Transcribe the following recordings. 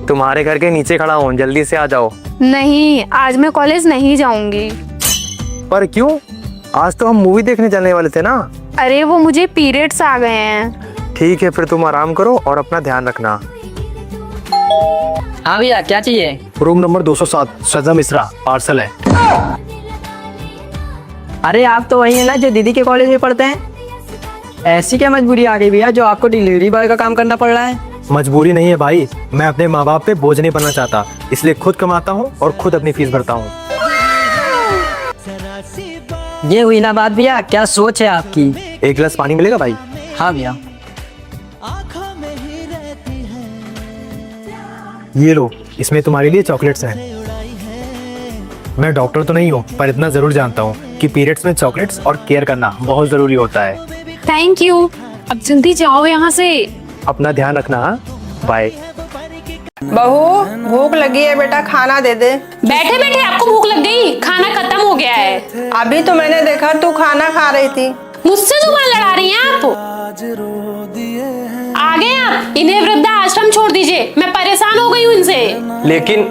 तुम्हारे घर के नीचे खड़ा हूँ, जल्दी से आ जाओ। नहीं, आज मैं कॉलेज नहीं जाऊंगी। पर क्यों? आज तो हम मूवी देखने चलने वाले थे ना। अरे वो मुझे पीरियड्स आ गए हैं। ठीक है, फिर तुम आराम करो और अपना ध्यान रखना। हाँ भैया, क्या चाहिए? रूम नंबर 207, सजा मिश्रा, पार्सल है। अरे आप तो वही है ना जो दीदी के कॉलेज में पढ़ते हैं। ऐसी क्या मजबूरी आ गई भैया जो आपको डिलीवरी बॉय का काम करना पड़ रहा है? मजबूरी नहीं है भाई, मैं अपने माँ बाप पे बोझ नहीं बनना चाहता, इसलिए खुद कमाता हूँ और खुद अपनी फीस भरता हूँ। ये हुई ना बात भैया, क्या सोच है आपकी? एक गिलास पानी मिलेगा भाई? हाँ भैया। ये लो, इसमें तुम्हारे लिए चॉकलेट्स हैं। मैं डॉक्टर तो नहीं हूँ, पर इतना जरूर जानता हूँ कि पीरियड्स में चॉकलेट्स और केयर करना बहुत जरूरी होता है। Thank you. अब जल्दी जाओ यहाँ से। अपना ध्यान रखना। बाय। बहू, भूख लगी है बेटा, खाना दे दे। बैठे बैठे आपको भूख लग गई? खाना खत्म हो गया है। अभी तो मैंने देखा तू खाना खा रही थी। मुझसे जुबान लड़ा रही हैं आप? आ गए आप? इन्हें वृद्धा आश्रम छोड़ दीजिए, मैं परेशान हो गई हूँ इनसे। लेकिन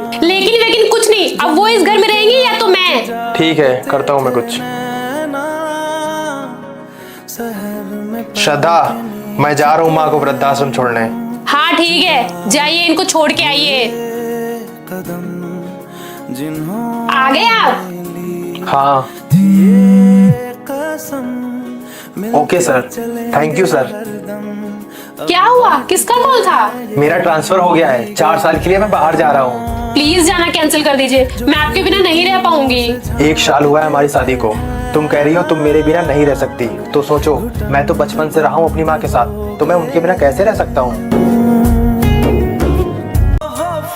कुछ नहीं, अब वो इस घर में रहेंगी या तो मैं। ठीक है, करता हूँ मैं कुछ। श्रद्धा, मैं जा रहा हूँ माँ को वृद्धाश्रम छोड़ने। हाँ ठीक है, जाइए, इनको छोड़ के आइए। आ गए आप? हाँ। Okay sir, thank you sir. क्या हुआ? किसका कॉल था? मेरा ट्रांसफर हो गया है, 4 साल के लिए मैं बाहर जा रहा हूँ। प्लीज जाना कैंसिल कर दीजिए, मैं आपके बिना नहीं रह पाऊंगी। 1 साल हुआ है हमारी शादी को, तुम कह रही हो तुम मेरे बिना नहीं रह सकती, तो सोचो, मैं तो बचपन से रहा हूँ अपनी माँ के साथ, तो मैं उनके बिना कैसे रह सकता हूँ।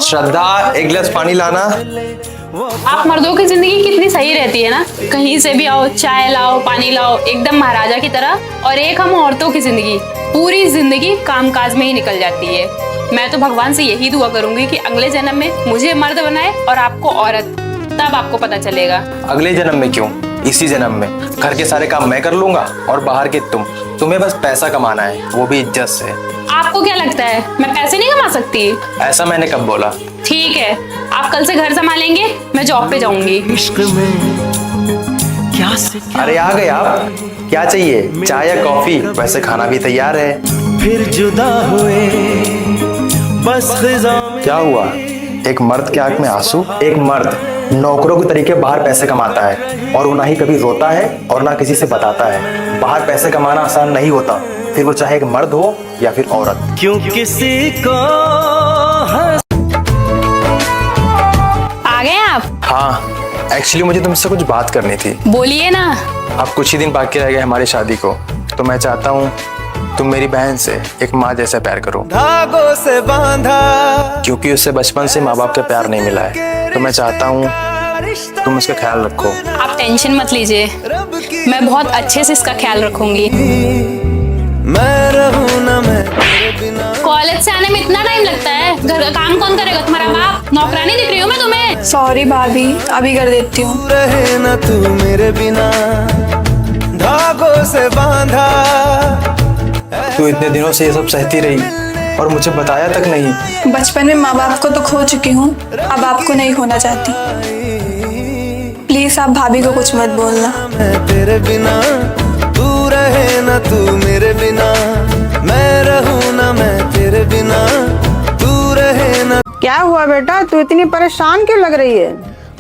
श्रद्धा, एक गिलास पानी लाना। आप मर्दों की जिंदगी कितनी सही रहती है ना, कहीं से भी आओ, चाय लाओ, पानी लाओ, एकदम महाराजा की तरह। और एक हम औरतों की जिंदगी, पूरी जिंदगी कामकाज में ही निकल जाती है। मैं तो भगवान से यही दुआ करूंगी कि अगले जन्म में मुझे मर्द बनाए और आपको औरत, तब आपको पता चलेगा। अगले जन्म में क्यों, इसी जन्म में। घर के सारे काम मैं कर लूंगा और बाहर के तुम्हें बस पैसा कमाना है, वो भी इज्जत से। आपको क्या लगता है मैं पैसे नहीं कमा सकती? ऐसा मैंने कब बोला? ठीक है, आप कल से घर संभालेंगे, मैं जॉब पे जाऊंगी। अरे आ गए आप, क्या चाहिए, चाय या कॉफी? वैसे खाना भी तैयार है। फिर जुदा हुए बस क्या हुआ? एक मर्द के आंख में आंसू? एक मर्द नौकरों के तरीके बाहर पैसे कमाता है और वो ना ही कभी रोता है और ना किसी से बताता है। बाहर पैसे कमाना आसान नहीं होता, फिर वो चाहे एक मर्द हो या फिर औरत। क्यों किसी को आ गए आप? हाँ, एक्चुअली मुझे तुमसे कुछ बात करनी थी। बोलिए ना। अब कुछ ही दिन बाकी रह गए हमारी शादी को, तो मैं चाहता हूँ तुम मेरी बहन से एक माँ जैसा प्यार करो। धागों से बांधा, क्योंकि उसे बचपन से माँ बाप का प्यार नहीं मिला है, तो मैं चाहता हूँ तुम उसका ख्याल रखो। आप टेंशन मत लीजिए, मैं बहुत अच्छे से इसका ख्याल रखूंगी। मैं रहूं ना मैं तेरे बिना। कॉलेज से आने में इतना टाइम लगता है, घर का काम कौन करेगा? तुम्हारा बाप? नौकरानी दिख रही हूँ मैं तुम्हें? सॉरी भाभी, अभी कर देती हूँ। तू रहे ना तू मेरे बिना, धागों से बांधा। तू इतने दिनों से ये सब सहती रही और मुझे बताया तक नहीं। बचपन में माँ बाप को तो खो चुकी हूँ, अब आपको नहीं खोना चाहती। प्लीज आप भाभी को कुछ मत बोलना। मैं तेरे बिना, तू रहे ना तू मेरे बिना। मैं रहूं ना मैं तेरे बिना, तू रहे ना। क्या हुआ बेटा, तू इतनी परेशान क्यों लग रही है?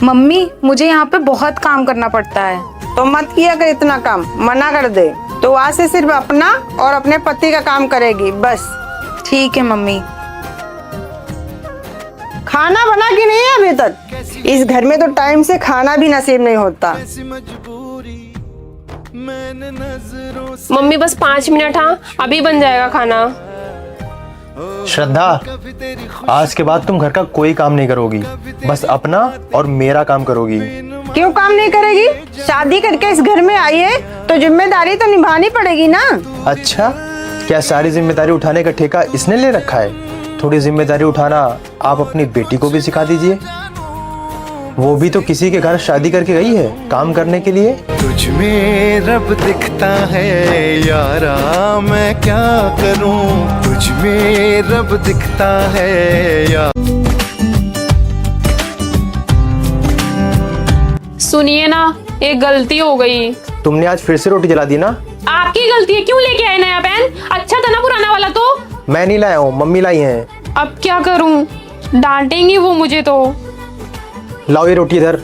मम्मी, मुझे यहाँ पे बहुत काम करना पड़ता है। तो मत किया कर इतना काम, मना कर दे। तो आज से सिर्फ अपना और अपने पति का काम करेगी, बस। ठीक है मम्मी। खाना बना कि नहीं है अभी तक? इस घर में तो टाइम से खाना भी नसीब नहीं होता। मम्मी बस 5 मिनट, हाँ अभी बन जाएगा खाना। श्रद्धा, आज के बाद तुम घर का कोई काम नहीं करोगी, बस अपना और मेरा काम करोगी। क्यों काम नहीं करेगी? शादी करके इस घर में आई है तो जिम्मेदारी तो निभानी पड़ेगी ना। अच्छा, क्या सारी जिम्मेदारी उठाने का ठेका इसने ले रखा है? थोड़ी जिम्मेदारी उठाना आप अपनी बेटी को भी सिखा दीजिए, वो भी तो किसी के घर शादी करके गई है काम करने के लिए। तुझ में रब दिखता है यारा, मैं क्या करूं? तुझ में रब दिखता है यार। एक गलती हो गई। तुमने आज फिर से रोटी जला दी ना? आपकी गलती है, क्यों लेके आए नया पैन? अच्छा था ना पुराना वाला तो। मैं नहीं लाया हूँ, मम्मी लाई है। अब क्या करूं, डांटेंगी वो मुझे तो। लाओ ये रोटी इधर।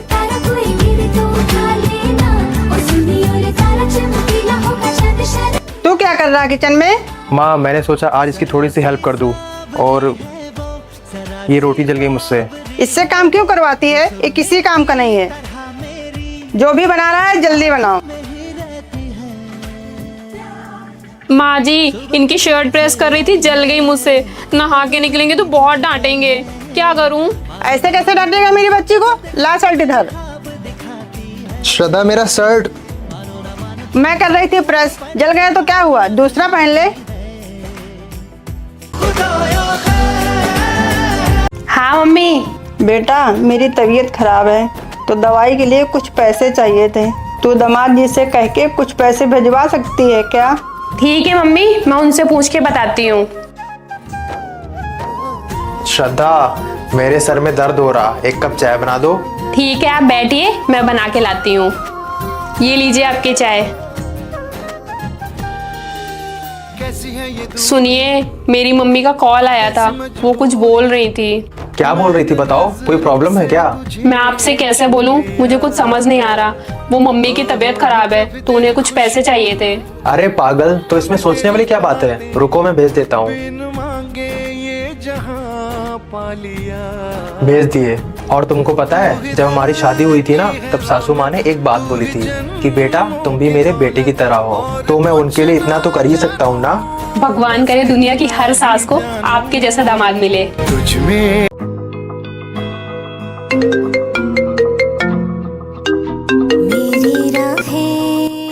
तू क्या कर रहा है किचन में? माँ मैंने सोचा आज इसकी थोड़ी सी हेल्प कर दूँ, और ये रोटी जल गई मुझसे। इससे काम क्यों करवाती है? ये किसी काम का नहीं है। जो भी बना रहा है जल्दी बनाओ। माँ जी, इनकी शर्ट प्रेस कर रही थी, जल गई मुझसे। नहा के निकलेंगे तो बहुत डांटेंगे, क्या करूं? ऐसे कैसे डांटेगा मेरी बच्ची को? ला शर्ट इधर। श्रद्धा मेरा शर्ट। मैं कर रही थी प्रेस, जल गया तो क्या हुआ? दूसरा पहन ले। हाँ मम्मी। बेटा मेरी तबीयत खराब है तो दवाई के लिए कुछ पैसे चाहिए थे। तू दामाद जी से कह के कुछ पैसे भिजवा सकती है क्या? ठीक है मम्मी, मैं उनसे पूछ के बताती हूँ। श्रद्धा मेरे सर में दर्द हो रहा, एक कप चाय बना दो। ठीक है आप बैठिए, मैं बना के लाती हूँ। ये लीजिए आपकी चाय। सुनिए, मेरी मम्मी का कॉल आया था, वो कुछ बोल रही थी। क्या बोल रही थी बताओ, कोई प्रॉब्लम है क्या? मैं आपसे कैसे बोलूं, मुझे कुछ समझ नहीं आ रहा। वो मम्मी की तबीयत खराब है तो उन्हें कुछ पैसे चाहिए थे। अरे पागल, तो इसमें सोचने वाली क्या बात है? रुको मैं भेज देता हूँ। भेज दिए। और तुमको पता है जब हमारी शादी हुई थी ना, तब सासू माँ ने एक बात बोली थी कि बेटा तुम भी मेरे बेटे की तरह हो, तो मैं उनके लिए इतना तो कर ही सकता हूँ ना। भगवान करे दुनिया की हर सास को आपके जैसा दामाद मिले। तुझ में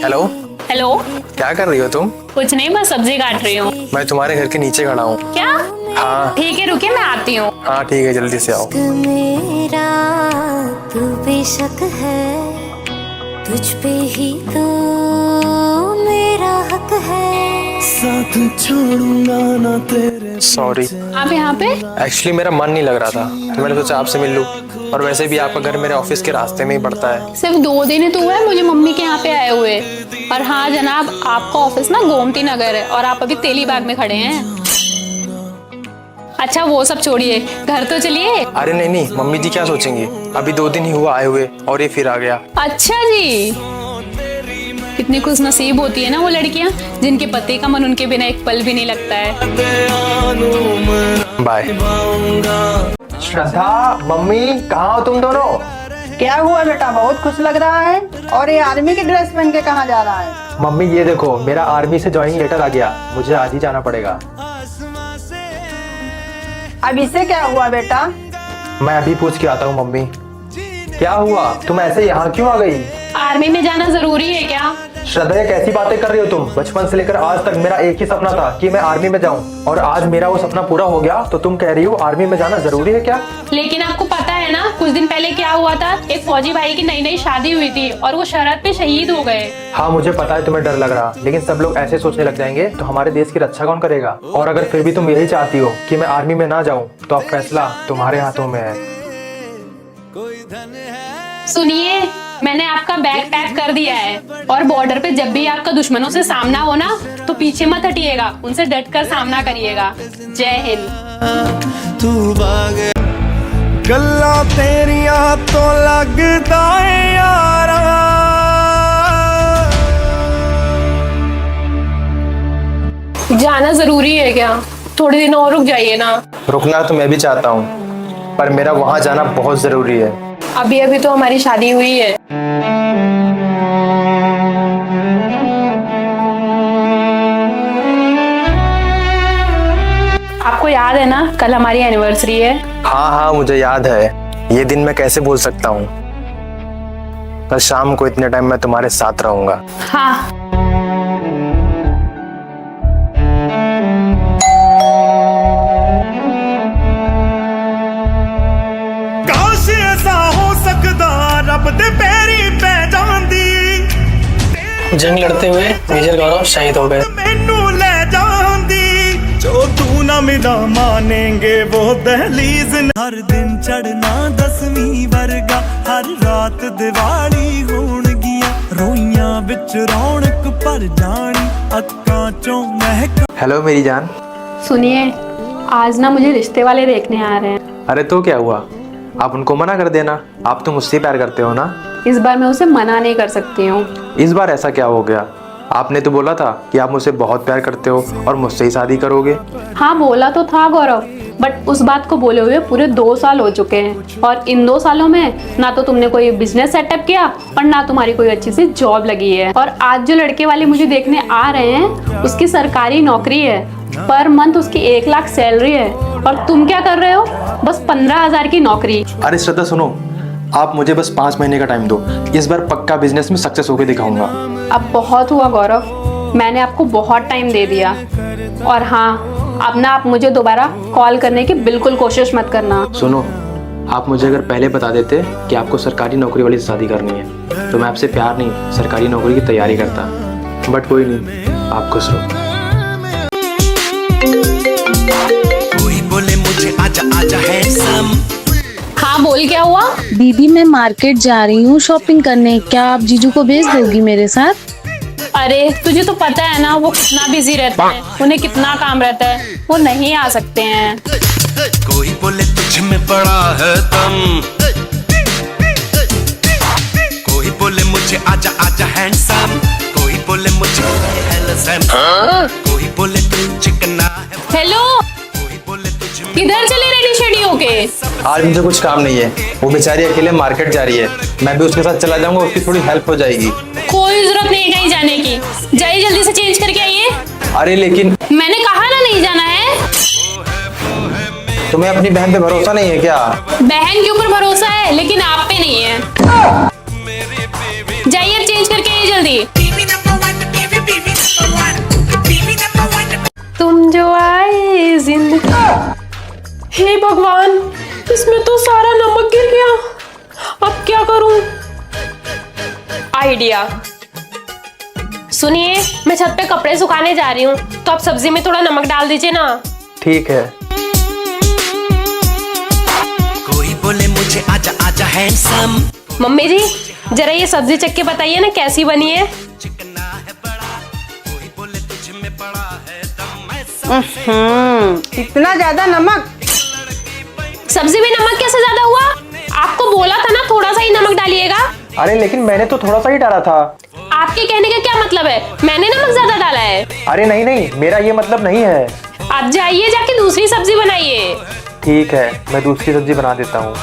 हेलो। हेलो। क्या कर रही हो तुम? कुछ नहीं, बस सब्जी काट रही हूँ। मैं तुम्हारे घर के नीचे खड़ा हूँ। क्या? हाँ ठीक है रुकिए, मैं आती हूँ। हाँ ठीक है, जल्दी से आओ। मेरा तू बेशक है, तुझ पे ही तो मेरा हक है। साथ छोड़ूंगा ना तेरे। सॉरी, आप यहाँ पे? एक्चुअली मेरा मन नहीं लग रहा था, तो मैंने सोचा आपसे मिल लूं। और वैसे भी आपका घर मेरे ऑफिस के रास्ते में ही पड़ता है। सिर्फ 2 दिन ही तो हुआ है मुझे मम्मी के यहाँ पे आए हुए। और हाँ जनाब, आपका ऑफिस ना गोमती नगर है और आप अभी तेलीबाग में खड़े हैं। अच्छा वो सब छोड़िए, घर तो चलिए। अरे नहीं नहीं, मम्मी जी क्या सोचेंगी, अभी 2 दिन ही हुआ आए हुए और ये फिर आ गया। अच्छा जी, कितनी खुश नसीब होती है ना वो लड़कियां जिनके पति का मन उनके बिना एक पल भी नहीं लगता है। बाय। श्रद्धा, मम्मी कहाँ हो तुम दोनों? क्या हुआ बेटा, बहुत खुश लग रहा है। और ये आर्मी की ड्रेस पहन के कहाँ जा रहा है? मम्मी ये देखो, मेरा आर्मी से ज्वाइनिंग लेटर आ गया, मुझे आज ही जाना पड़ेगा। अब इससे क्या हुआ बेटा? मैं अभी पूछ के आता हूँ मम्मी। क्या हुआ, तुम ऐसे यहाँ क्यों आ गई? आर्मी में जाना जरूरी है क्या? श्रद्धा ये कैसी बातें कर रही हो तुम? बचपन से लेकर आज तक मेरा एक ही सपना था कि मैं आर्मी में जाऊं, और आज मेरा वो सपना पूरा हो गया, तो तुम कह रही हो आर्मी में जाना जरूरी है क्या? लेकिन आपको पता है ना कुछ दिन पहले क्या हुआ था? एक फौजी भाई की नई नई शादी हुई थी और वो शरत पे शहीद हो गए। हाँ मुझे पता है तुम्हें डर लग रहा, लेकिन सब लोग ऐसे सोचने लग जाएंगे तो हमारे देश की रक्षा कौन करेगा? और अगर फिर भी तुम यही चाहती हो कि मैं आर्मी में ना जाऊं, तो अब फैसला तुम्हारे हाथों में है। सुनिए, मैंने आपका बैग पैक कर दिया है और बॉर्डर पे जब भी आपका दुश्मनों से सामना हो ना, तो पीछे मत हटिएगा, उनसे डटकर सामना करिएगा। जय हिंद। तू भाग गल्ला तेरिया तो लगदा है यारा। जाना जरूरी है क्या? थोड़े दिन और रुक जाइए ना। रुकना तो मैं भी चाहता हूँ, पर मेरा वहाँ जाना बहुत जरूरी है। अभी अभी तो हमारी शादी हुई है। आपको याद है ना कल हमारी एनिवर्सरी है? हाँ हाँ मुझे याद है, ये दिन मैं कैसे भूल सकता हूँ। कल शाम को इतने टाइम मैं तुम्हारे साथ रहूंगा। हाँ। काश ऐसा हो सकदा रब दे पैरी पै जांदी। जंग लड़ते हुए मेजर गौरव शहीद हो गए। मैनू ले जांदी जो तू ना मिला मानेंगे वो दहलीज। हर दिन चढ़ना 10वीं वर्गा, हर रात दिवाली होणगी। हेलो मेरी जान। सुनिए, आज ना मुझे रिश्ते वाले देखने आ रहे हैं। अरे तो क्या हुआ, आप उनको मना कर देना, आप तो मुझसे प्यार करते हो ना। इस बार मैं उसे मना नहीं कर सकती हूँ। इस बार ऐसा क्या हो गया? आपने तो बोला था कि आप मुझसे बहुत प्यार करते हो और मुझसे ही शादी करोगे। हाँ बोला तो था गौरव, बट उस बात को बोले हुए पूरे 2 साल हो चुके हैं और इन 2 सालों में ना तो तुमने कोई बिजनेस सेटअप किया और ना तुम्हारी कोई अच्छी सी जॉब लगी है। और आज जो लड़के वाले मुझे देखने आ रहे हैं उसकी सरकारी नौकरी है, पर मंथ उसकी 1 लाख सैलरी है और तुम क्या कर रहे हो? बस 15,000 की नौकरी। अरे श्रद्धा सुनो, आप मुझे बस 5 महीने का टाइम दो, इस बार पक्का बिजनेस में सक्सेस होकर दिखाऊंगा। अब बहुत हुआ गौरव, मैंने आपको बहुत टाइम दे दिया। और हाँ, अब ना आप मुझे दोबारा कॉल करने की बिल्कुल कोशिश मत करना। सुनो, आप मुझे अगर पहले बता देते कि आपको सरकारी नौकरी वाली से शादी करनी है तो मैं आपसे प्यार नहीं सरकारी नौकरी की तैयारी करता। बट कोई नहीं, आप खुश रहो। कोई बोले मुझे आजा आजा हैंडसम। हाँ बोल, क्या हुआ? दीदी मैं मार्केट जा रही हूँ शॉपिंग करने, क्या आप जीजू को भेज दोगी मेरे साथ? अरे तुझे तो पता है ना वो कितना बिजी रहता है, उन्हें कितना काम रहता है, वो नहीं आ सकते हैं। कोई बोले तुझ में बड़ा है दम, कोई बोले मुझे आजा आजा हैंडसम, कोई बोले मुझे हैंडसम, कोई बोले तू चिकना है। हेलो, कोई बोले तुझ में किधर चले रेडी शेडी होके? आज मुझे कुछ काम नहीं है, वो बेचारी अकेले मार्केट जा रही है, मैं भी उसके साथ चला जाऊंगा, उसकी थोड़ी हेल्प हो जाएगी। कोई जरूरत नहीं है कहीं जाने की, जाइए जल्दी से चेंज करके आइए। अरे लेकिन मैंने कहा ना नहीं जाना है। तुम्हें अपनी बहन पे भरोसा नहीं है क्या? बहन के ऊपर भरोसा है लेकिन आप पे नहीं है। जाइए अब चेंज करके आइए जल्दी। तुम जो आए जिंदगी, हे भगवान, इसमें तो सारा नमक गिर गया। अब क्या करूं? आइडिया। सुनिए, मैं छत पे कपड़े सुखाने जा रही हूँ, तो आप सब्जी में थोड़ा नमक डाल दीजिए ना। ठीक है। कोई बोले मुझे आजा आजा हैंडसम। मम्मी जी, जरा ये सब्जी चख के बताइए ना कैसी बनी है। चिकना है बड़ा, कोई बोले तुझ में बड़ा है दम। इतना ज्यादा नमक? सब्जी में नमक कैसे ज्यादा हुआ? आपको बोला था ना थोड़ा सा ही नमक डालिएगा। अरे लेकिन मैंने तो थोड़ा सा ही डाला था। आपके कहने का क्या मतलब है? मैंने नमक ज्यादा डाला है? अरे नहीं नहीं, मेरा ये मतलब नहीं है। आप जाइए, जाके दूसरी सब्जी बनाइए। ठीक है, मैं दूसरी सब्जी बना देता हूँ।